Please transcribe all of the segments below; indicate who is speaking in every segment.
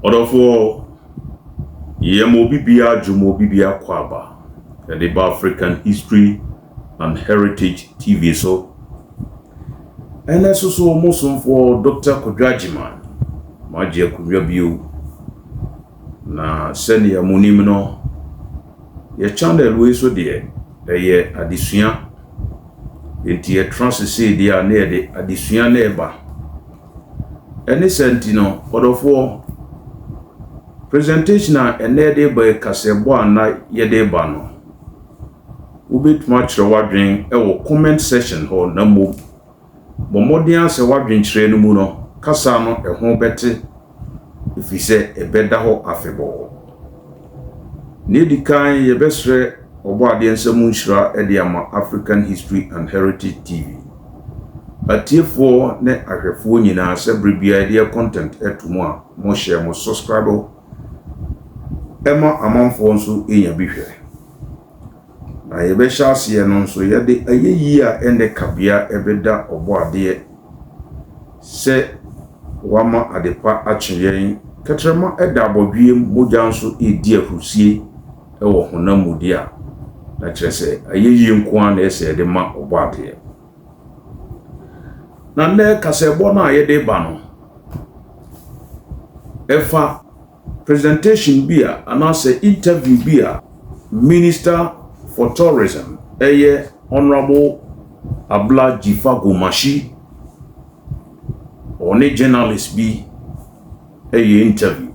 Speaker 1: Odofo yemo bibia jumo bibia kwaba the African History and Heritage TV so and also most for Dr. Kodrajiman Maji Akunwa bio na send ya munim no ye channel we so de ye adesua enti ye transese dia na de adesua na eba ene sentino odofo presentation a ene de ba kasebo ana ye de ba no ubit match wadwen e wo comment section ho na mo bomodian se wadwen kire no mu no kasa no e ho bete ifise e beda ho afebo ni di kan ye besre obo ade nsemu nshira e de ama African History and Heritage TV atiefo ne ahwefo nyina se bribia de content etumo a mo share mo subscribe ema amanfo nso enya bihwe na ye be shase no nso ye de ayeyi a ene kabia ebeda obo ade se wama adepa achiyen ketrema eda abodwiem moja nso edi ahusie ewo honamudi a na kyerese ayeyi nko an ese de ma obo ade na ne kasebo na ye de ba no efa presentation bia anase interview bia Minister for Tourism eye Honorable Abla Jifa Gomashi oni journalist bi eye interview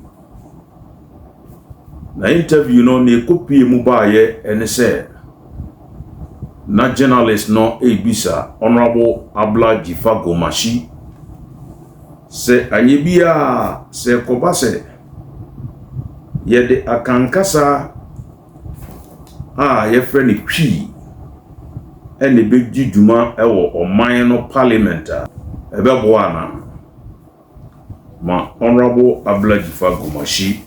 Speaker 1: na interview no ne kopie mu baaye ene se na journalist no ebisa Honorable Abla Jifa Gomashi se anyebia se kobase yede akankasa ye friend twi ene beji djuma ewo oman no parliament ebebo ana ma Honorable Abla Jifa Gomashi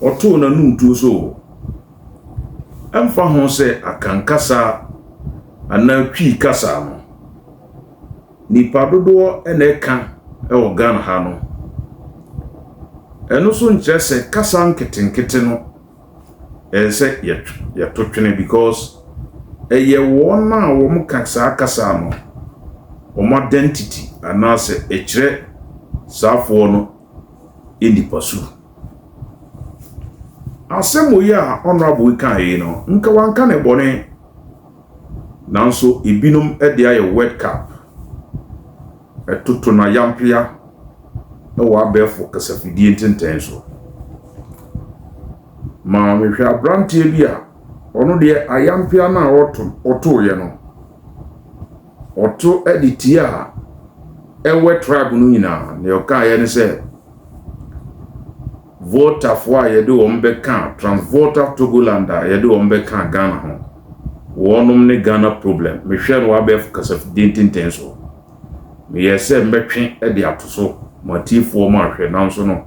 Speaker 1: oto na nuntu so emfa ho se akankasa ana twi kasa no nipa dodo ene ka ewo Ghana ha no eno so nkyese kasa nketenkete no say ya totwene because eye wona wo kasa no o identity anase ekire safo no indipasu asemo ya Honorable kan no nka wanka ne bone nanso ibinum ede aye World Cup etoto na yampia e wa befo kasafidie ntenten so ma me hwa brantie bia ono de ayampia na oto ye no oto editia ewe tribe no nyina ne oka ye ne se voter for ye de ombe kan transvoter Togolanda ye de ombe kan Ghana ho wonum ne Ghana problem me hwa no wa befo kasafidie ntenten so me ye se mbetwe ede atoso matifo ma hwe nanso no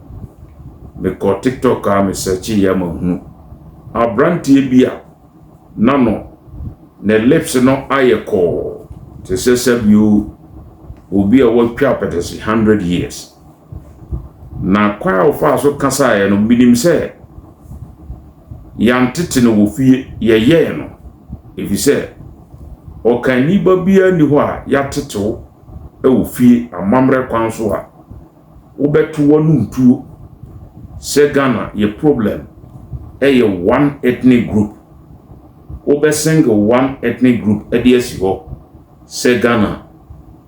Speaker 1: me ko TikTok a me search ya mahu abrantie bia nano ne lips no ayeko te sese bio obi a watwa petesi 100 years na kwa ofa so kasa ya no minim se yantete no wofie ye no efise o kan ni babia ni ho a yatetewo e wofie amamre kwan so a obetu wonu ntuo se Ghana ye problem ye one ethnic group obe single one ethnic group ediesi ho se Ghana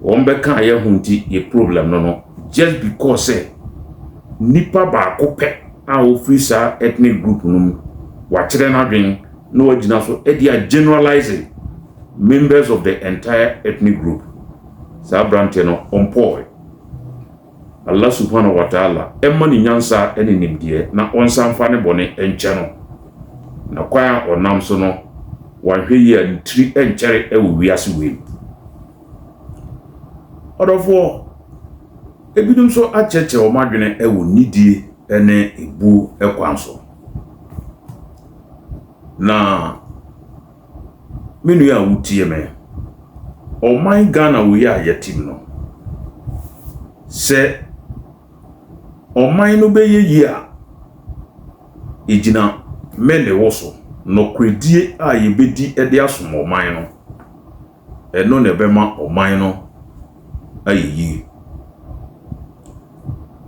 Speaker 1: won ka ye hunti ye problem no just because nipa ba ko pe a ofisa ethnic group no wa kire na dwen no wagina so edia generalizing members of the entire ethnic group sa brante no onpoy Allah subhanahu wa ta'ala emma ni nyansa ene nimdie na onsamfa ne bone enche no na kwa onam so no wahwe yi antri enchere ewo wiase we odofo ebidum so acheche o madwene ewo nidie ene ebu ekwanso na menu ya wutie me o my Ghana we ya yetim no se ɔman no bɛyɛ yi a ɛgyina mɛne wɔ so nɔkoredie a yɛbɛdi de asom ɔman no ɛno na ɛbɛma ɔman no ayɛ yie.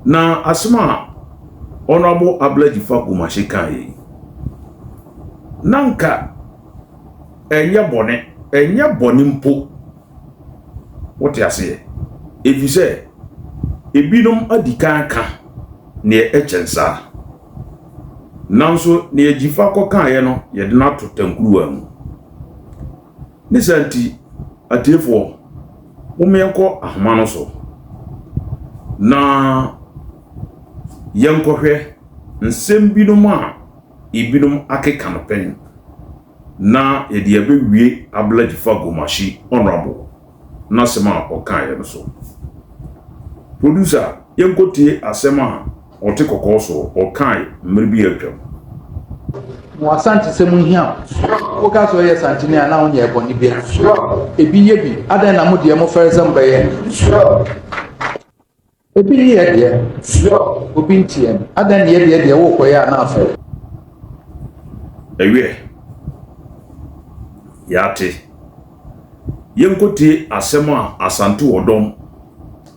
Speaker 1: Na asɛm a Honorable Abla Jifa Gumashi kan yi nanka ɛnyɛ bɔne mpo wote aseɛ efisɛ ebinom adikan ka ne ɛkyɛnsa nanso ne Jifa kɔkaeɛ no yɛde na to tankuruwa mu ne santi atiefoɔ womenkɔ ahoma no so na yɛnkɔhwɛ nsɛm binom a ebinom akeka no pɛn na yɛde abɛwie Abla Jifa Gumashi Honorable na asɛm a ɔkaeɛ no so. Producer yɛnkɔtie asɛm a ɔte kɔkɔɔ so ɔkae mmere bi atwam.
Speaker 2: Mo asante sɛ mu hia wo ka so yɛ santini a na wonyɛ bɔne bi ebi yɛ bi adan na mo deɛ mo fɛrɛ sɛ mbɛyɛ ebi yɛ deɛ obi ntie adan ne yɛ deɛ wo kɔyɛ a na afɛ
Speaker 1: ewie yate yɛnkɔtie asɛm a asante wɔdɔm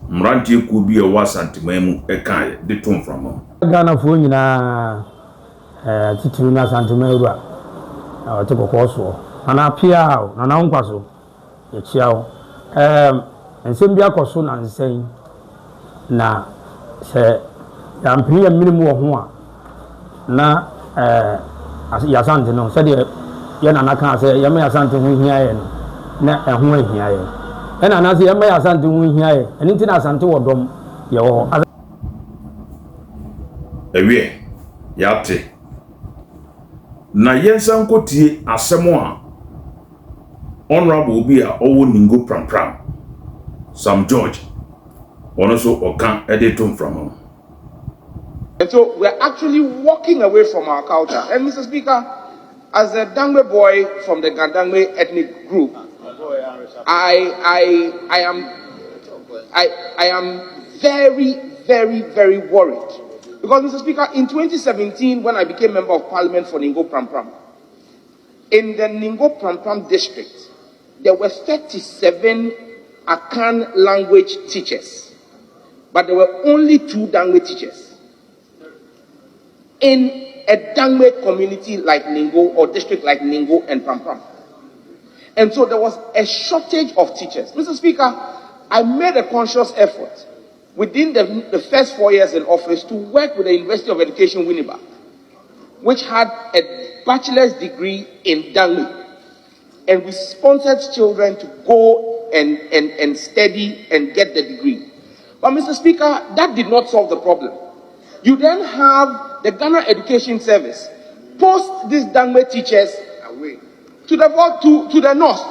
Speaker 1: mmeranteɛ kuo bi a ɛwɔ asanteman mu ɛkaeɛ de to mframa.
Speaker 3: Ghanafoɔ nyinaa titiri na asanteman awura a ɔte kɔkɔɔ soɔ nana apia o nana nkwa so yɛkyia wo nsɛm bi akɔ so na nsɛn na sɛ yampini yɛ mmiri wɔ ho a na yɛasante no sɛdeɛ yɛ nana ka sɛ yɛma yɛasante ho hia yɛ no na ɛho ahia yɛ ɛna anasɛ yɛma yɛasante ho hia yɛ ɛno nti na asante wɔ dɔm yɛwɔ hɔ
Speaker 1: awie yɛate na yɛnsa nkɔtie asɛm a Honorable bi a ɔwɔ Ningo Prampram Sam George one so oka editum from him.
Speaker 4: And so we're actually walking away from our culture. And Mr. Speaker, as a Dangme boy from the Gandangme ethnic group, I am very, very, very worried. Because Mr. Speaker, in 2017, when I became member of parliament for Ningo Prampram, in the Ningo Prampram district, there were 37 Akan language teachers. But there were only 2 Dangme teachers. In a Dangme community like Ningo or district like Ningo and Prampram. And so there was a shortage of teachers. Mr. Speaker, I made a conscious effort within the first 4 years in office to work with the University of Education Winneba, which had a bachelor's degree in Dangme. And we sponsored children to go and study and get the degree. But Mr. Speaker, that did not solve the problem. You then have the Ghana Education Service post these Dangme teachers away to the north,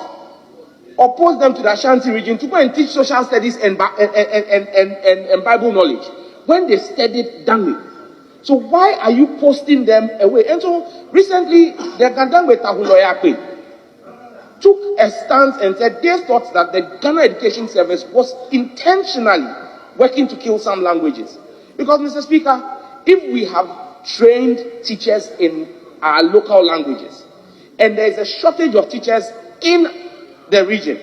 Speaker 4: or post them to the Ashanti region to go and teach social studies and Bible knowledge when they studied Dangme. So why are you posting them away? And so recently, the Gandangme Tahuloyakwe took a stance and said they thought that the Ghana Education Service was intentionally working to kill some languages. Because, Mr. Speaker, if we have trained teachers in our local languages, and there is a shortage of teachers in the region,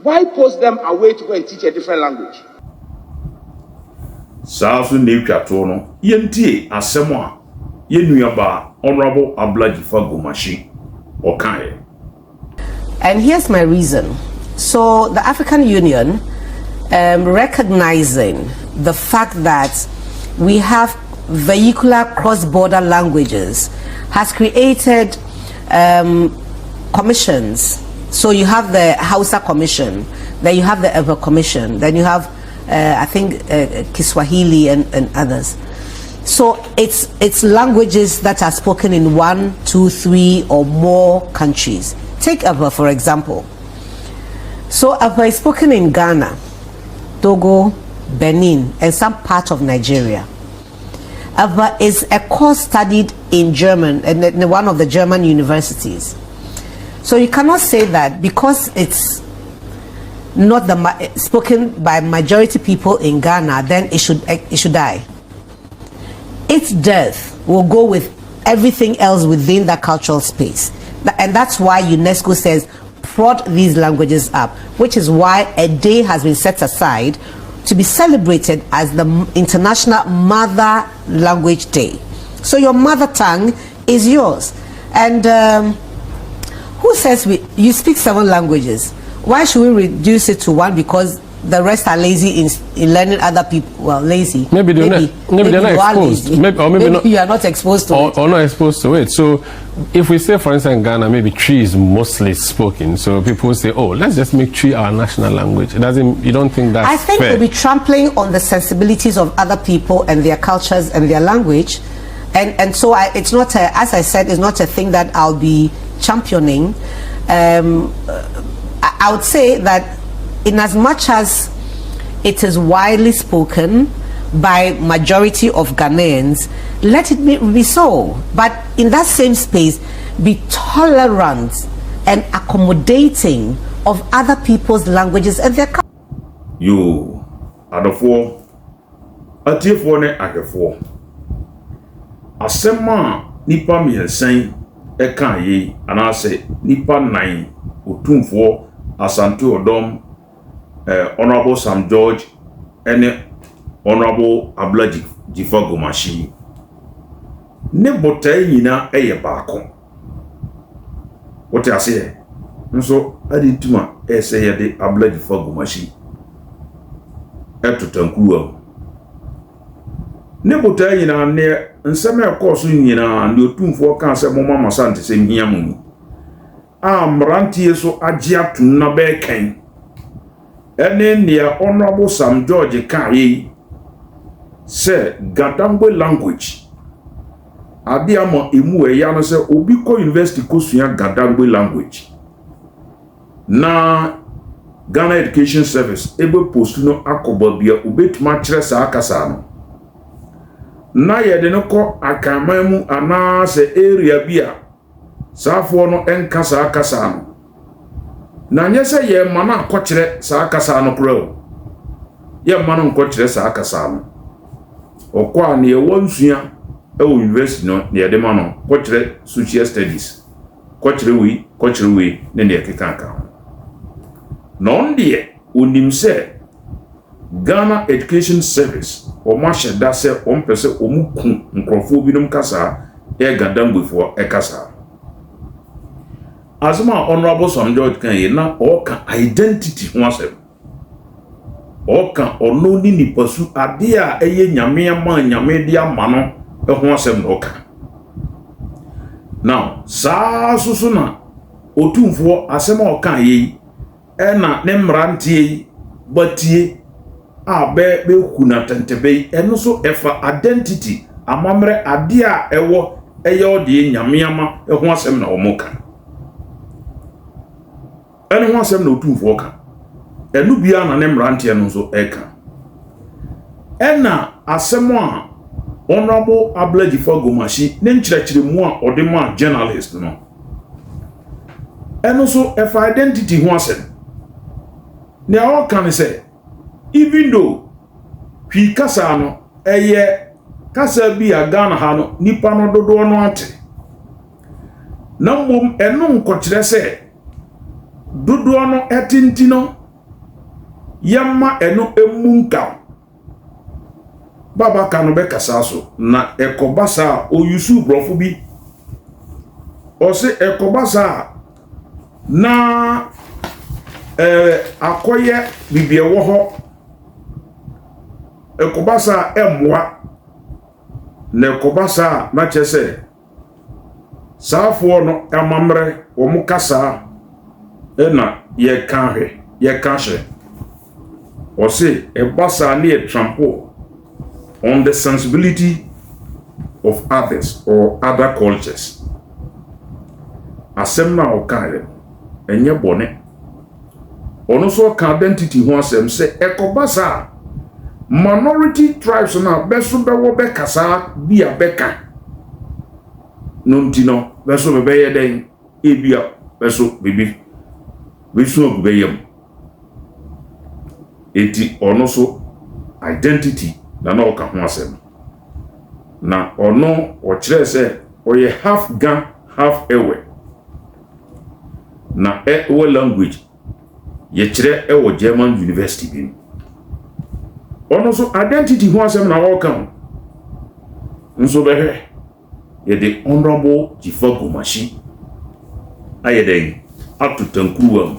Speaker 4: why post them away to go and teach a different language?
Speaker 1: Sasu Nepyato no yenti asɛm a yenuaba Honorable Abla Jifa Gumashi okaye.
Speaker 5: And here's my reason. So the African Union, recognizing the fact that we have vehicular cross-border languages, has created commissions. So you have the Hausa Commission, then you have the Ever Commission, then you have I think Kiswahili and others. So it's languages that are spoken in 1, 2, 3 or more countries. Take Ever, for example. So Ever is spoken in Ghana, Togo, Benin, and some part of Nigeria. Ever is a course studied in German, in one of the German universities. So you cannot say that because it's not spoken by majority people in Ghana, then it should die. its death will go with everything else within that cultural space. And that's why UNESCO says prod these languages up, which is why a day has been set aside to be celebrated as the International Mother Language Day. So your mother tongue is yours. And who says you speak 7 languages? Why should we reduce it to 1 because the rest are lazy in learning other people? Well, lazy.
Speaker 6: Maybe they're not exposed.
Speaker 5: Maybe you are not exposed to it.
Speaker 6: Or not exposed to it. So if we say, for instance, in Ghana, maybe Twi is mostly spoken. So people say, oh, let's just make Twi our national language. You don't think that's
Speaker 5: I think
Speaker 6: fair?
Speaker 5: we'll be trampling on the sensibilities of other people and their cultures and their language. And so it's not, as I said, it's not a thing that I'll be championing. I would say that in as much as it is widely spoken by majority of Ghanaians, let it be so. But in that same space, be tolerant and accommodating of other people's languages and their culture.
Speaker 1: You are the 4 atiefo ne ahwefo asema nipa miensen eka yi anase nipa 9 otumfo Asante Odom, Honorable Sam George, and Honorable Ablaji Jifagomashi. Ne botai yina eye baako. What I say? Nso adi tuma say yade Ablaji Jifagomashi. Etutankuwa. Ne botai yina ne nseme akoso yina ndi otumfo kan se moma masante se hiamu. Amrantie so agye atum na be kan ene nea Honorable Sam George kan yi se Gadangbe language ade ama emu eya no se obi ko university ko sua Gadangbe language na Ghana Education Service ebe post no akoba bia obetuma kire sa akasa no na yede no ko akamamu ana se area bia Safo no enka sa kasa no na nye se ye mana akokire sa kasa no kro ye mana nkokire sa kasa no okwa na ye wonsua e university no na ye de ma no kokire social studies kokire wi ne ne kekaka no ndie onim se Ghana Education Service o ma sheda se o mpese o mu ku nkrofo binum kasa e Gadangbe fo e kasa Azuma Honorable Sam George kan ye na oka identity ho asem. Oka ono ni nipasu ade a eye nyame ama nyame dia ma no ho asem na oka. Now, susu na otumfo asem a oka ye na ne mrantie batie a be kuna tentebe eno so efa identity amamre ade a ewo eye ode nyame ama ho asem na omoka. Ene ho asem na otumfo ka enu bia na ne mrantie no so eka ena asem a Honorable Ablaji Jifagomashi ne nkyerɛkyerɛ mu a ode ma journalist no eno so efa identity ho asem ne a oka ne se even though hwi kasa no eye kasa bi a Ghana ha no nipa no dodo no ate na mbom eno nkokyerɛ se dodo no etintino yamma eno emunka baba kanu be kasa so na ekobasa o yusu brofo bi o se ekobasa na akoye bibie wo ho ekobasa emwa na ekobasa na chese safo no amamre wo mu kasa ena ye kanhwe ye kanhwe o se ebasa na e trample on the sensibility of others or other cultures. Asem na okare enye bone ono so ka identity ho asem se ekobasa minority tribes na beso bewo be kasa bia beka no ntino beso be ye den ebia beso bibi beso ogubeyem eti ono so identity na no ka ho asem na ono o kire se oye half Gan half Ewe na Ewe language ye kire Ewe German University bi ono so identity ho asem na wo kan nso behwe ye the Honorable Jifa Gomashi ayeden atutankuwa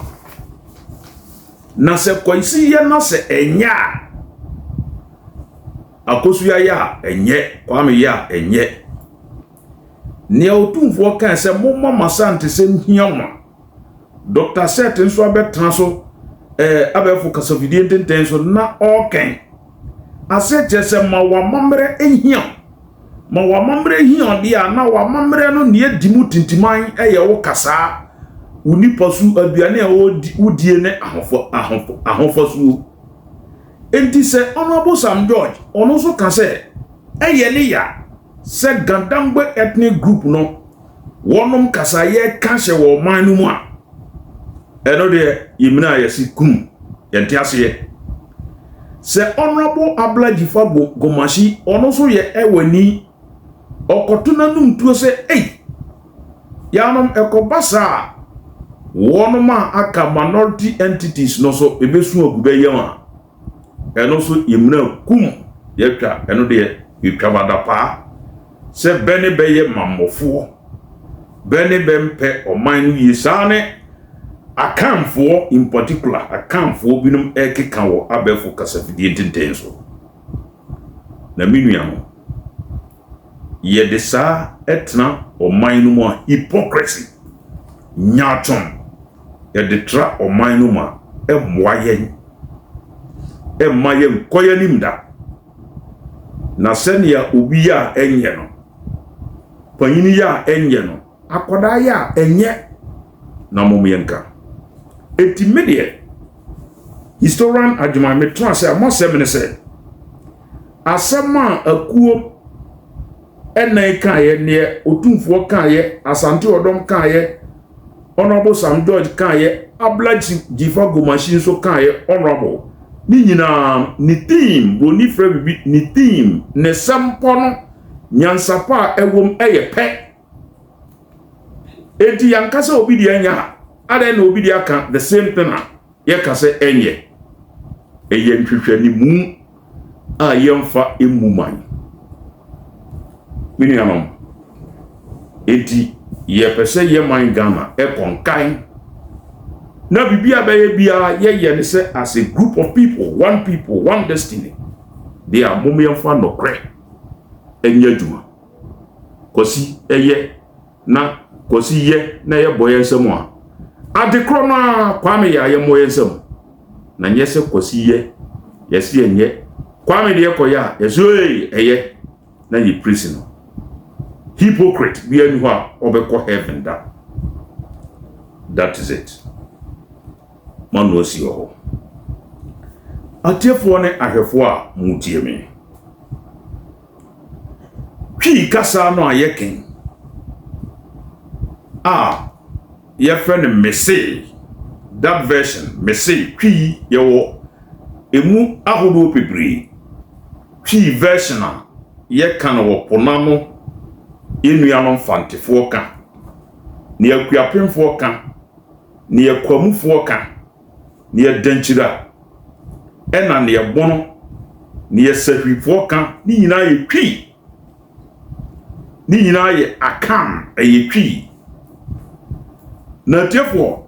Speaker 1: na se kwisi ye na se enya akosu ya enye kwame ya enye ne otumfo kan se momma masante se hiama Dr. Set nso abetra so abefo kasafidie ntenten so na oken ase chese ma wa mamre ehia ma wa mamre hia dia na wa mamre no ne dimu tintiman eye wo kasa unipa su aduane a wodie ne ahofo su enti se Honorable Sam George ono so ka se eyele ya se Gandangbe ethnic group no wonom kasa ye ka hye wo man no mu a eno de yimna yesi kum yenti ase se Honorable Abla Jifa Gomashi ono so ye ewani okotuna num tuo se yanom ekobasa wonoma aka minority entities no so ebesu ogube yema eno so yimna kum yetwa eno de yetwa badapa se bene beye mamofo bene bempe oman no yisane akamfo in particular akamfo binum ekeka wo abefo kasafidie tenten so na minua no ye de sa etna oman no mo hypocrisy nyaton ye de tra oman no ma emwayen mayen koyanim da na senia obi ya enye no panyini ya enye no akoda ya enye na momienka etimedie historian adjuma metwa se amosem ne se asema akuo enai kaye ne otumfuo kaye asante odom kaye Honorable Sam George kaye Abla Jifa Gomashi so kaye honorable ni nyina ni team bro ni fra bibi ni team ne sampono nyansapa ewom eye pe enti yankasa obi di anya ade na obi di aka the same thing ye ka se enye eye ntwehwe ni mu a yemfa emuman mini anom enti ye pese ye man Ghana e konkan na bibia be bia ye ne se as a group of people one destiny they are momyemfa no kre enye djuma kosi eye na kosi ye na ye boye nsem a adekro na kwame ya ye moye nsem na nye se kosi ye yesi enye kwame de yekoya yeso eye na ye prison hypocrite bi anu ha obekọ heaven that is it man no si ho atefo ne ahwefo a mutie me twi kasa no ayeken ye friend message that version message twi ye wo emu ahodo pebri twi version a ye kan wo ponano enuanom fantefo ka ne akuapemfo ka ne akwamufo ka ne danchira ena ne bono ne sahwifo ka ni nyina ye twi ni nyina ye akam ye twi na tefo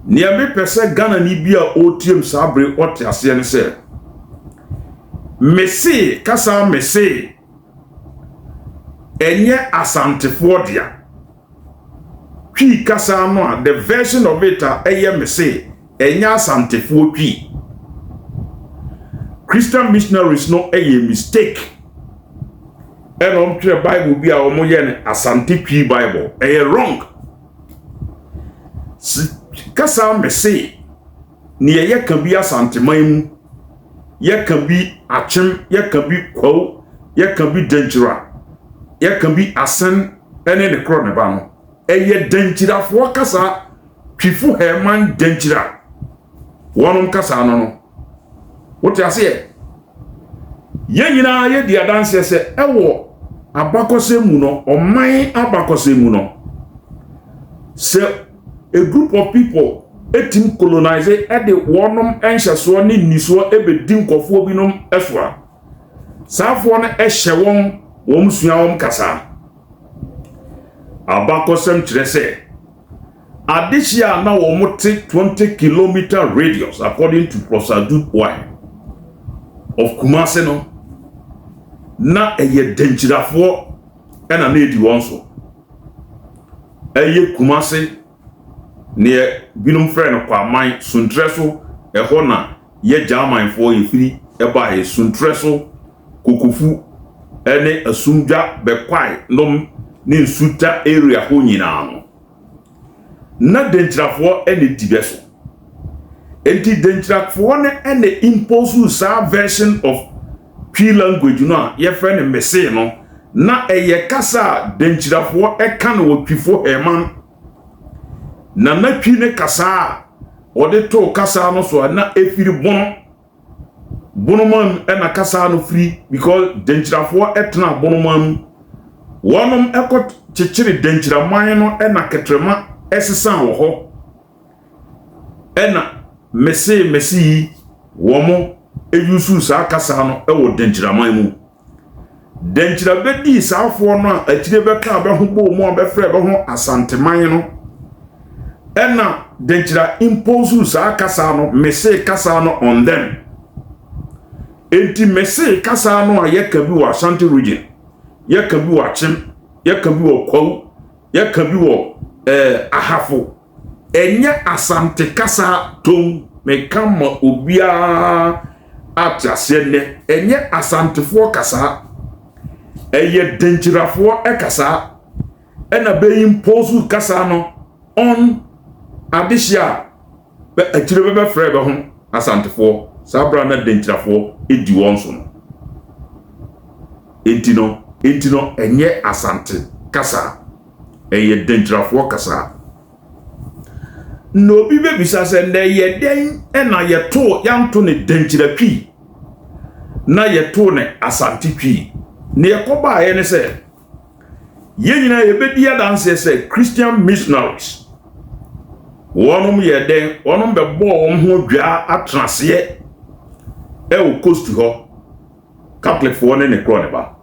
Speaker 1: ne me pese Ghana ni bia otiem sabre otiase ne se mesi kasa mesi enye asantefo dia twi kasa no the version of it eye mesi enye asantefo twi Christian missionaries no eye mistake enom twe Bible bia omo ye ne asante twi Bible eye wrong kasa mesi ni eye kan bi asanteman mu ye kan bi achem ye kan bi kwaw ye kan bi dangerous ye kan bi asen ene ne kro ne ba no eye danchira fo kasa twifu herman danchira wonum kasa no no what you say Ye nyina ye di adanse se ewo abakose mu no oman abakose mu no se a group of people etim colonize e de wonom enhyeso ne niso ebedi nkofo binom esoa safo no ehye won sua won kasa abakosem kire se adishia na wo mote 20 kilometer radius according to Professor Dubois of Kumasi no na eye denchirafo ena na edi won so eye Kumasi ne binum friend kwa man suntreso eho na ye German fo efiri eba e suntreso kokofu ene asumdwa bekwai nom ne nsuta area ho nyina no na denchirafo ene dibeso enti denchirafo ne ene impose sa version of P language no ye friend mese no na eye kasa denchirafo e kan wo twifo eman na natwi ne kasa ode to kasa no so na efiri bonoman e na kasa no free because denchirafo etna bonoman wonom ekot chichiri denchiraman no e na ketrema esisan wo ho e na mesi womo eyusu sa kasa no e wo denchiraman mu denchira bedi sa afo no a atire beka be ho bo mu abefre be ho asanteman no ena denchira impose sa kasa no mese kasa no on them enti mese kasa no ayeka bi wa Ashanti region yeka bi wa Chim yeka bi wa Kwawu yeka bi wa Ahafo enye asante kasa tom mekama obia atiase ne enye asantefo kasa eye denchirafo kasa ena be impose kasa no on adishia be atire be frɛ be ho asantefo sabra na denchirafo edi won so no entino enye asante kasa eye denchirafo kasa no bi be bisa se nde ye den ena ye to yanto ne denchiratwi na ye to ne asante twi ne yakoba ye ne se ye nyina ye bedi adanse se Christian missionaries wonum ye den wonum be bo won ho dwa atrase e o coast ho Catholic for ne kro ne ba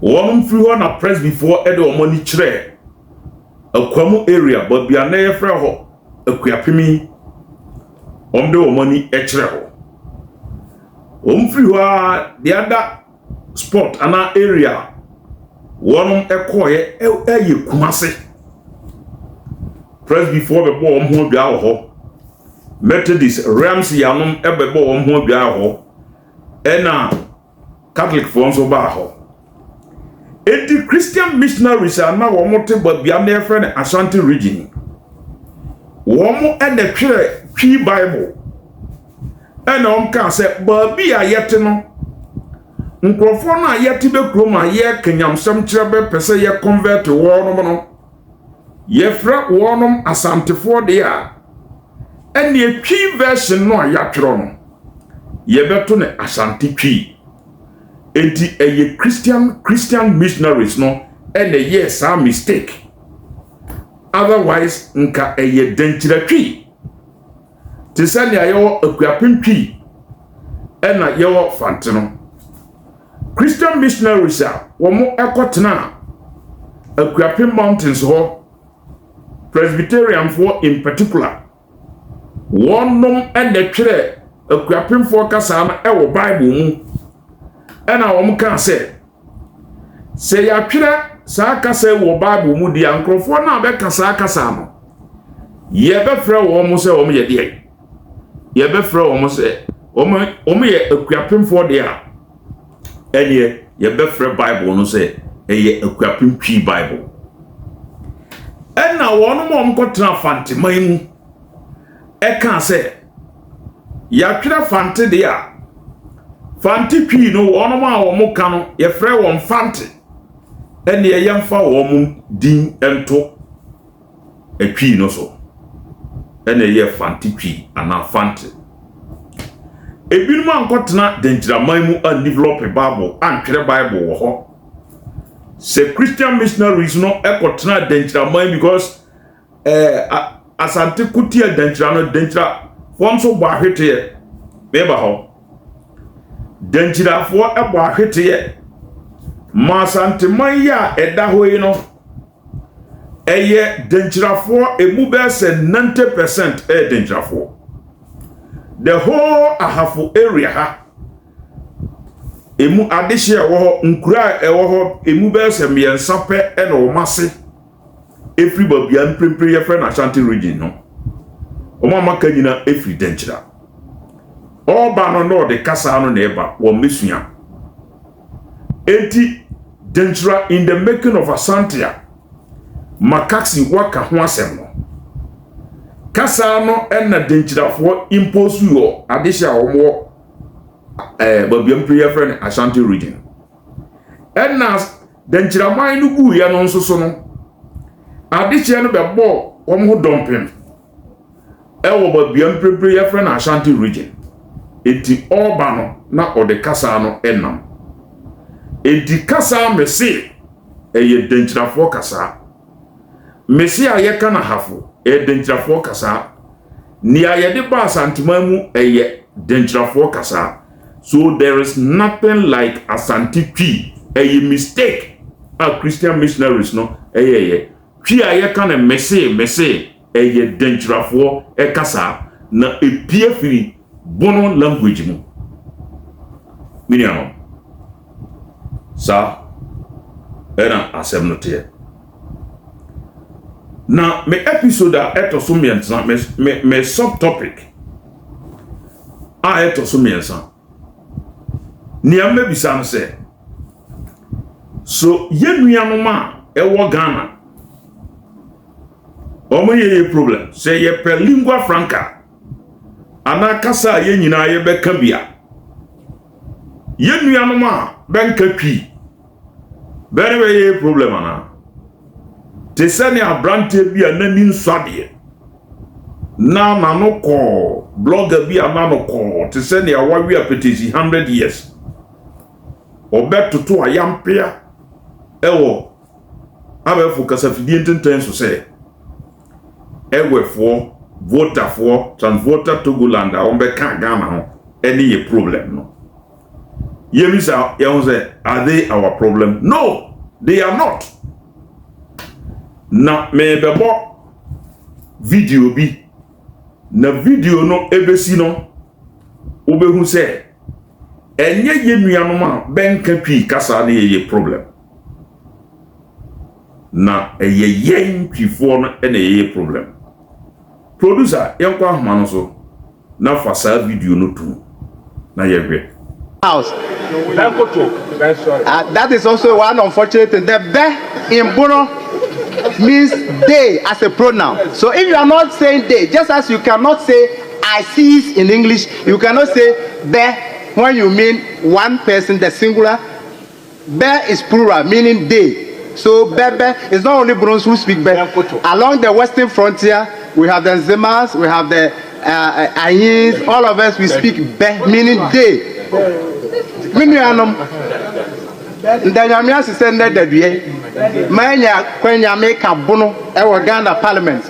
Speaker 1: wonum free ho na press before e de o money kire akwamu area but bia na ye frɛ ho akuapemi de o money e kire ho free ho the other spot ana area wonum ekoye e Kumasi press before be bo ho dwa ho Methodist Rams yanom e be bo ho dwa ho ena Catholic for so ba ho eti Christian missionaries are na wo mote ba bia na friend Ashanti region wo mo e na twi Bible ena kan se ba bia yete no nkrofo na yete be kroma ye kenyamsam kire be pese ye convert wo no ye fra wonom asantefo de a ene etwi version no ya twero no ye beto ne Ashanti twi enti eye Christian missionaries no ene ye sa mistake otherwise nka eye denchira twi tisani ayo akuapem twi ena ye fante no Christian missionaries a wo mo ekotena akuapem mountains ho Presbyterian for in particular wonom ene twere akuapem for kasa na e wo Bible mu ena wo kan se ya twere sa kasa wo Bible mu dia nkrofo na be kasa kasa no ye be frɛ wo mo se wo mo ye de ye be frɛ wo mo se wo mo ye akuapem for dia ene ye be frɛ Bible no se eye akuapem twi Bible ena wono mo mkotra fante maimu e kan se ya twere fante de a fante twi no wono ma wo mo ka no ye frɛ won fante ene ye yemfa wo mo din ento etwi no so ene ye fante twi ana fante Ebinum ankotena denjiraman mu a develop Bible and twere Bible wo ho. Se Christian missionaries no ekotena denjiraman because asante kutia denjira form so ba hwete be ba ho. Denjirafo ebo ahwete ma asante man ya eda ho yi no eye denjirafo emu be se 90% denjirafo. The whole Ahafo area ha emu adehye ewo nkura ewo ho emu be se miensa pe na o mase every babia mprempre ye friend Ashanti region no o mama kanyina every denchira oba no de kasa no na eba wo mesua enti denchira in the making of Ashantia makaksi waka ho asem no kasa no na denchirafo impose yo adehye omo babia mprempre friend Ashanti region na denchiraman no gu ya no nso so no adehye no bebo omo dompem ewo babia mprempre ye friend Ashanti region enti oba no na ode kasa no enam enti kasa mese eye denchirafo kasa mese ayeka na hafo denchirafo kasa ni ayede ba asantima mu eye denchirafo kasa. So there is nothing like Asante Twi eye mistake a Christian missionaries no eye twi ayeka na mese eye denchirafo kasa na epie firi bono language mu miniano sa era asem no te na me episode a etoso miensa me subtopic a etoso miensa ni ame bisa no se so yenuanu ma ewo Ghana omo ye problem se ye per lingua franca ana kasa ye nyina ye beka bia yenuanu ma benka twi bere ye problem ana te sani abrante bia na ni nswade na no ko blogger bia na no ko te sani awawi apetisi 100 years obetutu ayampia ewo abefo kasafidie ntenten so se ewefo voterfo transvoter Togoland a ombeka Ghana ho any ye problem no yemisa yonze are they our problem? No, they are not. Na me bebo video bi na video no ebesi no obehu se enye yenuanu ma benka twi kasa na ye problem na yen twifo no na ye problem. Producer yankwa ahoma no so na fasa video no tu na ye hwe
Speaker 4: house. That is also one unfortunate thing. The be in Bono means they as a pronoun. So if you are not saying they, just as you cannot say I sees in English, you cannot say be when you mean one person, the singular. Be is plural, meaning they. So Bebe is not only Bonos who speak Be. Along the western frontier, we have the Nzemas, we have the Ayins, all of us we speak Be, meaning they. Minuanum ndanyamia sisende dadue manya kwanya make bono e wo Ghana parliament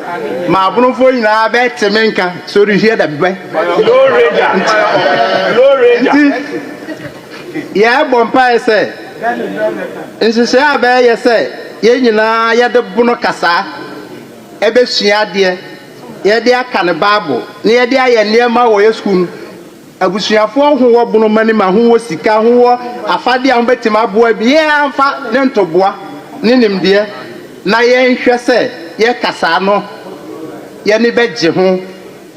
Speaker 4: ma bono fo nyina be temenka so you hear that be low ranger ya bompa say insise abe ye say ye nyina ye de bono kasa e be sua de ye de aka ne Bible ne ye de aye niema wo ye school abusuafo ho wo bono mani ma ho wo sika ho wo afade a betima boa bi ye amfa ne ntoboa ne nimde na ye nhwe se ye kasa no ye ne beje ho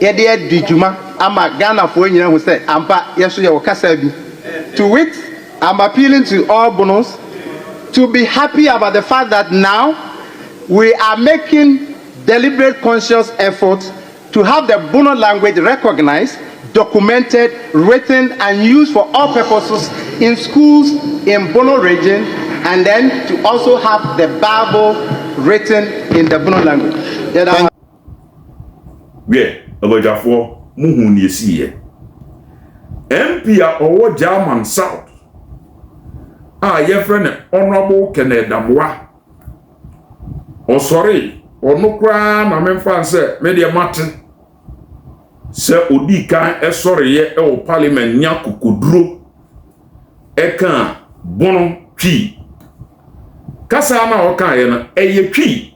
Speaker 4: ye de adijuma ama Ghana fo nyina ho se ampa ye so ye wo kasa bi. To which I'm appealing to all Bonos to be happy about the fact that now we are making deliberate conscious efforts to have the Bono language recognized, documented, written, and used for all purposes in schools in Bono region, and then to also have the Bible written in the Bono language.
Speaker 1: MP a owo German South ye friend Honorable Kenneth Damwa sorry onukra na memfa se media mate se odi kan sorry ye o parliament nya kokoduro eka bono twi kasa na o kan ye na eye twi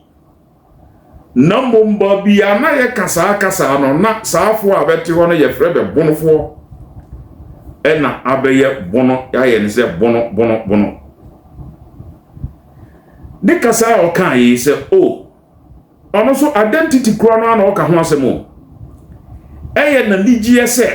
Speaker 1: na mbomba bia na ye kasa no na saafo abeti ho no ye frebe bonofo ena abeye bono ya ye ne se bono de kasa o kan yi se o ono so identity kro na o ka ho asemo eye na ligie se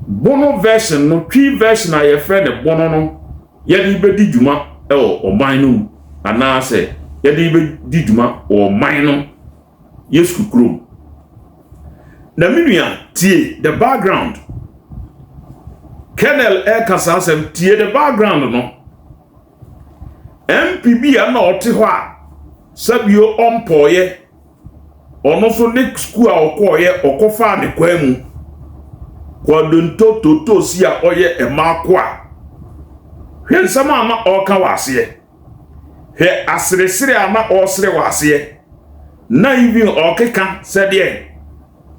Speaker 1: bono version no twi version a ye frebe bono no ye di bedi djuma o man no ana se ye di bedi djuma o man no yesu kro na minua tie the background Colonel Ekasa sem tie the background no MPB na oti ho a sabio ompoye ono so next school a okoye okofa ne kwamu kwadonto toto si a oye emako a hwe nsama ma oka wase he asresere ama osre wase na even okeka sede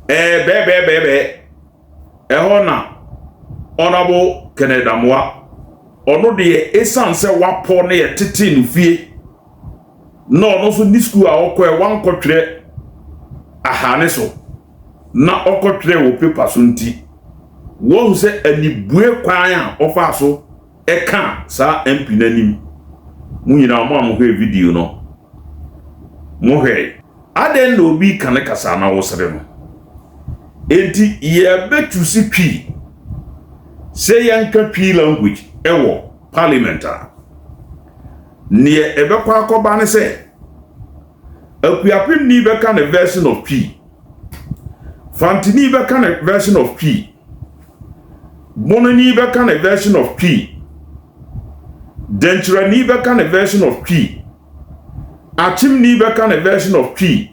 Speaker 1: be ehona Honorable Kenneth Damwa ono de esanse wapo na ye tete no fie na ono so ni school a okọ e wan kotwere ahane so na okotwere wo paper so nti wo hu se anibue kwan a ofa so eka sa MP nanim mu nyina mo amho video no mo hwe aden no bi kan kasa na wo sere no enti ye betu si twi say yanka twi language ewo parliamentar ne ebekwa akoba ne se akuapim ni beka ne version of twi fantini beka ne version of twi bonani beka ne version of twi dentrani beka ne version of twi achimni beka ne version of twi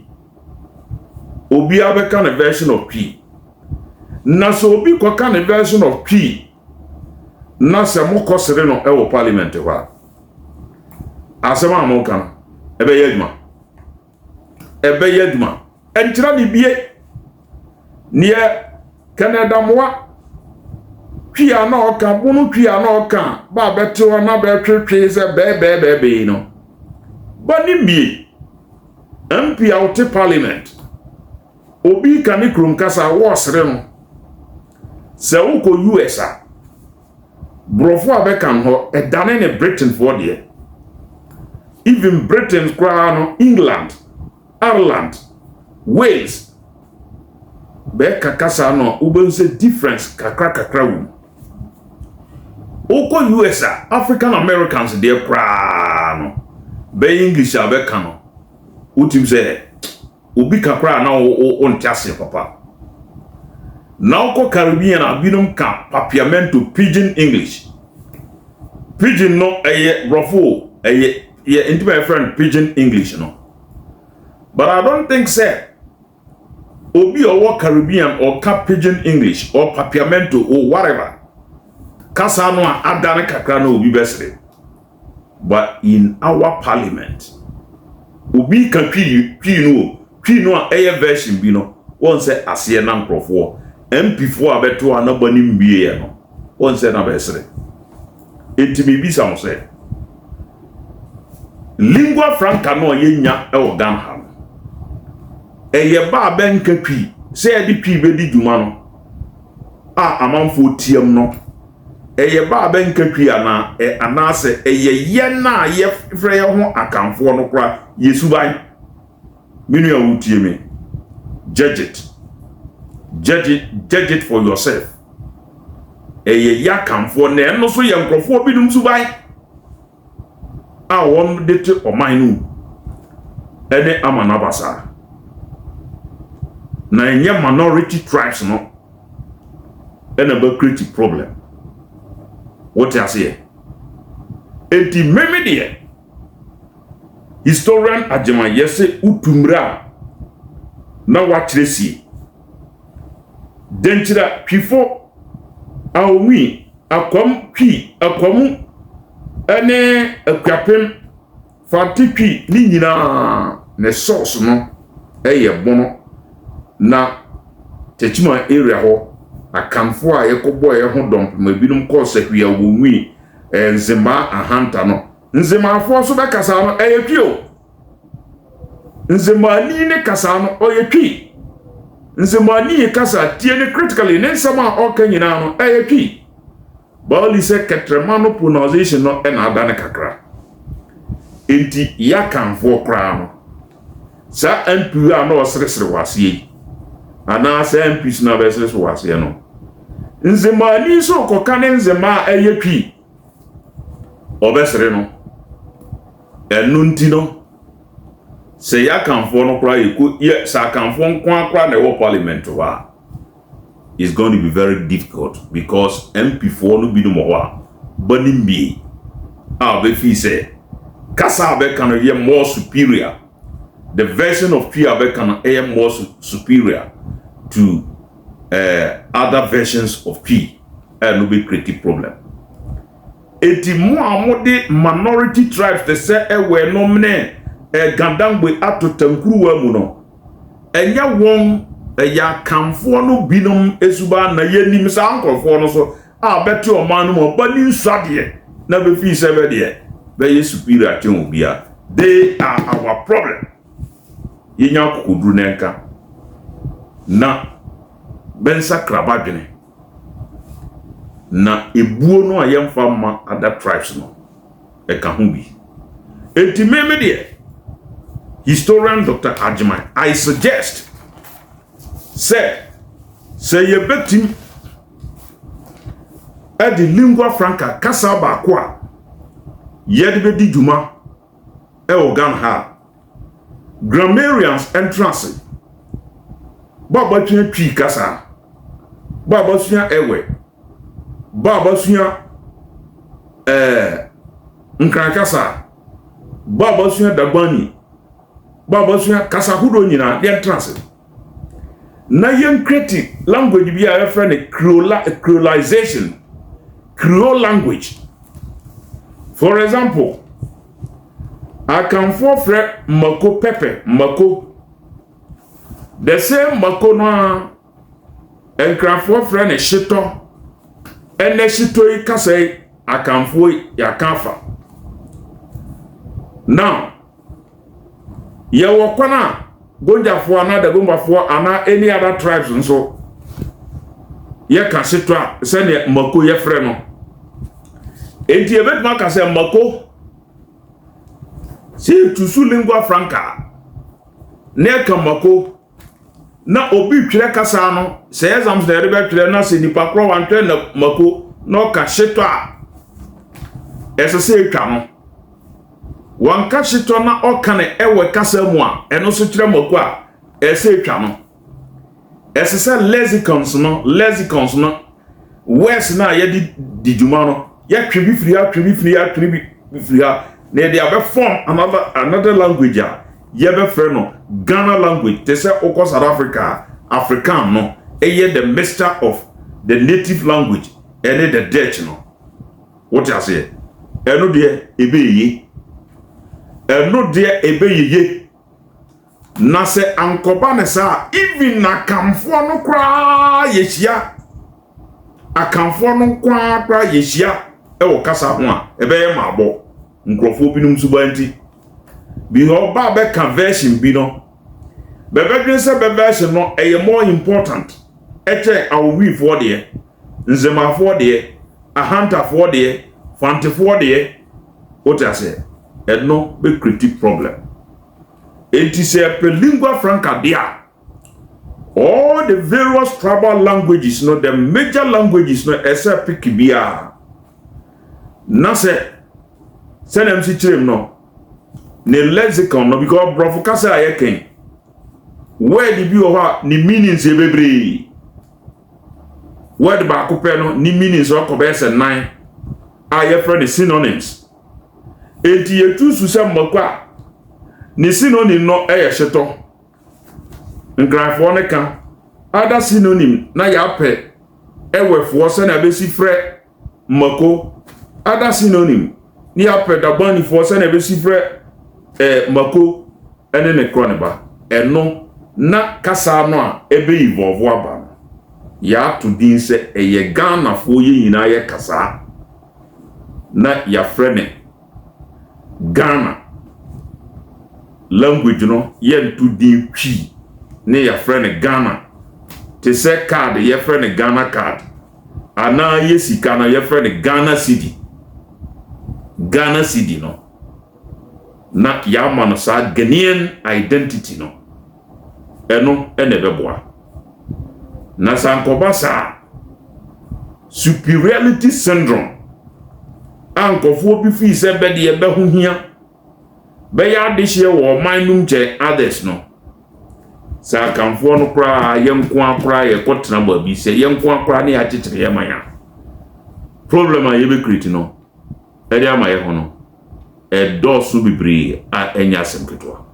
Speaker 1: obia beka ne version of twi na so obi kwaka ne version of twi na se mo kosere no ewo parliament wa asema amoka ebe yedma entira ni bie nie Canada moa twi ana oka bunu twi ana oka ba beto na be twetwe se be no bani bie MP out parliament obi kan ikrum kasa wo sere no se uko US brofo abekan ho edane ne Britain for there even Britain kwano England Ireland Wales be kakasa no ubense difference kakra wu uko US African Americans there kwano be English abekan no utim se obi kakra na o ntiase papa now ko Caribbean abinum ka papiamento pidgin English pidgin no eye rofo eye into my friend pidgin English no but I don't think say obi or Caribbean or ka pidgin English or papiamento or whatever kasa no adane kakra no obi besre but in our parliament obi kan twi no eye version bi no won say ase na nkrofo MP4 abeto anabani mbie no won say na besre etimi bi sam say lingua franca no yenya e wo Ghana ha eye ba benka twi say di twi be di djuma no amanfo tiam no eye ba benka twi ana anase eye ye na ye frɛ ye ho akamfo no kra yesuban minu awutie me judge it for yourself eye ya kamfo na eno so ye nkrofo bi dum suban won de te oman nu ene amanabasa na enye minority tribes no ene ba create problem what you say enti memedie historian Ajema yese utumra na watresi dentira pifo awi akwam twi akwam ene akwapem fati twi ni nyina ne source no eye bono na techima area ho akamfo a yekobo ye ho domp ma binum course hwia wonwi nzema ahanta no nzema afo so be kasa no eye twi o nzema ni ne kasa no oye twi nzema ni kasa tie ne critically ne nsama okanyina no eye twi Bali se ketremano pronunciation no ena adane kakra. Enti ya kanfo kra no. Sa MP a no osresre wasie. Ana sa MP na besres wasie no. Nzema ni so koka ne nzema eye twi. Obesre no. Enu nti no. Se ya kanfo no kra yiku ye sa kanfo nkwa kra na wo parliament wa. It's going to be very difficult because MP4 no be no more. Burning me. Be say Kasa be can be more superior. The version of P be can be more superior to other versions of P. No be creative problem. Eti mo amode minority tribes they say we no mne gandangwe ato tankuru wa mu no. Enya won ya kamfo no binom esuba na yenim sa ankorfo no so a beti o man no mo bani nsade na be fi se be de be superior to obia. They are our problem. Yenya kokudru nenka na bensa krabadwene na ebuo no ayemfa ma other tribes no e ka ho bi enti meme de historian Dr. Ajimai, I suggest say ye betim at the lingua franca kasa ba kwa ye de be di juma e organ ha grammarians entrance baba tun twi kasa baba sua ewe baba sua nkran kasa baba sua dagbani baba sua kasa hudo nyina the entrance na yen create language bi a friend creolization creole language. For example, I can for fre mako pepe mako the same mako no en can for friend shito en shito I ka say I can for ya kanfa now ya wakwana Gonja for another Gomba for any other tribes and so ye can sit to send ye mako ye freno. Enti ebet maka se mako si tusu lingua franca ne ka mako na obi twere kasa no se exams na rebe twere na se nipa kro wan twere na mako no ka shito a esese etwa no wanka shito na okane ewe kasa mu a eno so kire mako a ese etwa no esese lexicons no west na ye di juma no ye twibi firi na dey be form another language a ye be frɛ no Ghana language they say oko South Africa African no eye the mixture of the native language and the Dutch no what you say eno de ebeye na se ankoba ne sa even na kamfo no kra yehia akamfo no kra yehia e wo kasa ho a ebeye mabo nkrofo binum subanti bi ho ba be conversion bi no bebe se be version no eye more important eche awi for de nzema for de ahanta for de fante for de what you say no be critique problem. It is a lingua franca there. All the various tribal languages, no, the major languages, no, except Kibia. Nase, send them si chim no. Ne lexicon no because brofukasa ayeken. Where the view of ni meanings ebebri. Where the bakupe no ni meanings o kobese 9. Aye friend the synonyms. Enti yetu su se makwa ni synonym no shito ngrafo ne ka other synonym na ya pe ewefoɔ sɛ na bɛsi frɛ mako other synonym ni apɛdabanifoɔ sɛ na bɛsi frɛ mako ɛne ne korɔ ne ba ɛno na kasa no a ebe evolve aba no ya to din sɛ ɛyɛ Ghanafoɔ yɛ nyinaa yɛ kasa na ya frɛ ne Ghana language no yɛ to din twi ne ya frɛ ne Ghana te sɛ card yɛ frɛ ne Ghana card ana yɛ sika no yɛ frɛ ne Ghana cedi no na ya ma no saa Ghanaian identity no eno ene beboa na sankoba saa superiority syndrome ankofo bi fi se be de be ho hia be ya de hye wo manum che others no sa kanfo no kra yenko akra ye kotena ba bi se yenko akra ne ya chichire ye manya problem a ye be create no e de ama ye ho no e do su bibiri a enya asem ketwa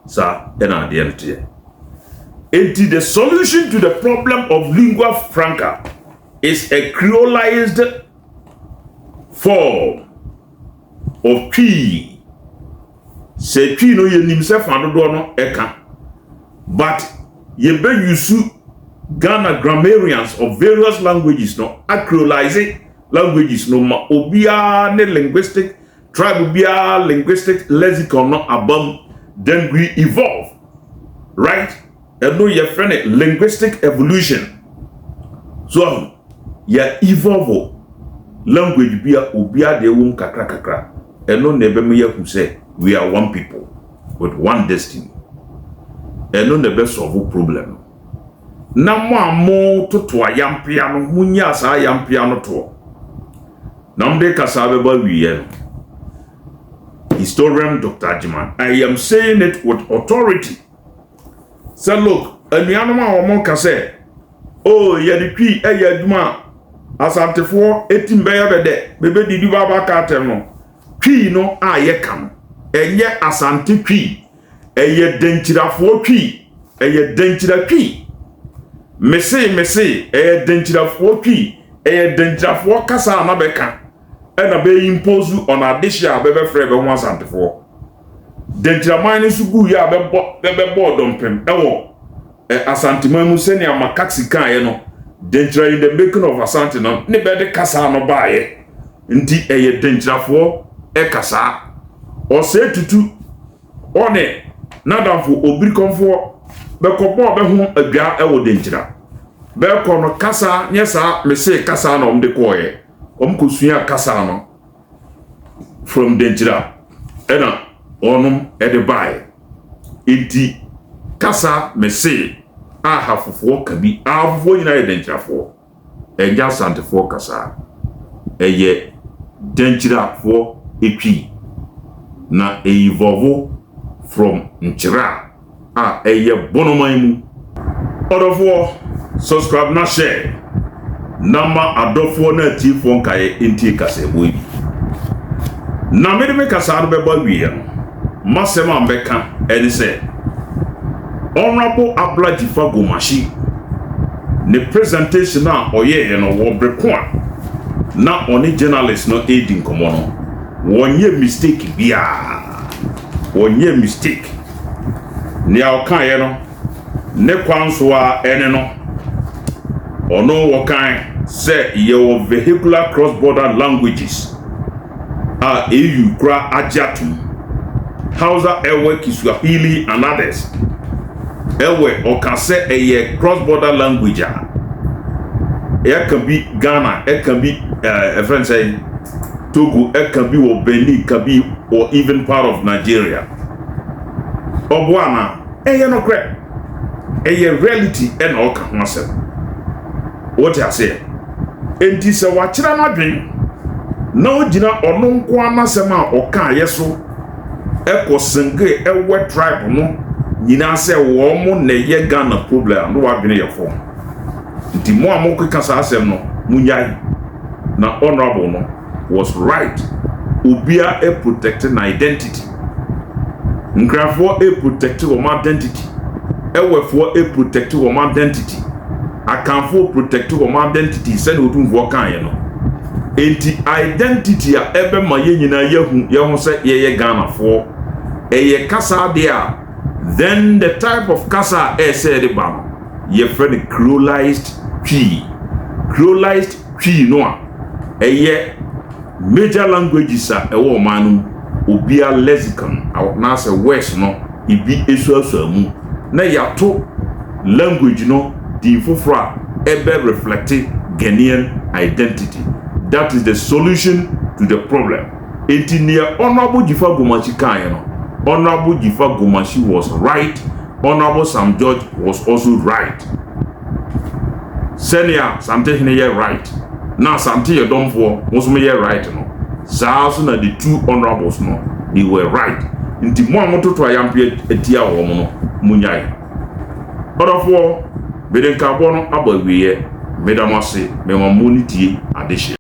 Speaker 1: sa ena de ente enti the solution to the problem of lingua franca is a creolized form of twi se twi no ye nim se fa dodo no eka but ye be use Ghana grammarians of various languages no a creolize languages no ma obia ne linguistic tribe bia linguistic lexicon no abam then we evolve, right? And no, your friend, linguistic evolution. So, ya evolve language bia obia de wum kakra kakra. And no nebe me who say we are one people with one destiny. And no nebe solve problem. Na mo to yam piano munya sa yam piano to. Namde kasabe ba wiye. Historian Dr. Ajiman, I am saying it with authority. Say, look, anuanoma omo ka say, oh, ye di twi ye aduma asantefo etim be ya bede, bebe didi baba ka tem no. Twi no a ye kam. Enye asante twi, eye denchirafo twi, eye denchira twi. Mese eye denchirafo twi, eye denchirafo kasa na beka. Ena be impose on addition bebe frɛ be ho asantefo dentraman ne sugu ya be bo dompem ewo asanteman mu sɛ ne amakaksi kan ye no dentra in the making of asante no ne be de kasa no baaye nti eye dentrafo kasa o se tutu one nadamfo obirikonfo be kɔbɔ be ho adwa ewo dentra be kɔ no kasa nyesa me se kasa no mde kɔye kosuya kasa no from denjira ena onum edebai enti kasa mese a hafofo kabi afofo nyina ye denjirafo enja santefo kasa eye denjirafo etwi na evolve from nchira a eye bonoman mu odofo subscribe na share Nama adofo na tifo nkaye inti kasebo bi na me kasa no beba wiye no masema mbeka eni se Honorable Ablaji Fagomashi ne presentation na oye no wo breko a na oni journalist no edi nkomo no wonye mistake bia wonye mistake ni awkan no ne kwanso a ene no ono wokan say your vehicular cross-border languages are EU kra ajatum Hausa ewe Kiswahili and others ewe okase eye cross-border language it can be Ghana, it can be a friend say Togo, it can be or Benin, it can be or even part of Nigeria Obwana eye no kre eye reality and all kan what I say enti se wachira na dwen na ogina ono nko anasema oka yeso eko senge ewe tribe no nyina se wo mo na ye Ghana problem no wadwene ye fo nti mo amoko kasa asem no munyai na honorable no was right obia e protect na identity nkrafo e protect wo identity ewefo e protect wo identity akanfo protect wo identity sɛ ne otumfo kan ye no enti identity a ebe ma ye nyina yehu sɛ ye Ghana fo eye kasa de a then the type of kasa said the ba ye friend creolized tree no a eye major languages a ewo manum obia lexicon na say west no ibi esuasu mu na yato language no di fofora ebe reflecting Ghanaian identity. That is the solution to the problem. Enti near Honorable Jifa Gomashi Kanye no. Honorable Jifa Gomashi was right. Honorable Sam George was also right. Senior Sante Hine right. Now Sante Yodomfo was me right no. Sasu na the two honorables no. They were right. Inti mo amoto to ayampe etia wo no munyai. Odofo beden ka bono abawiye medamase me mamoni tie adehye.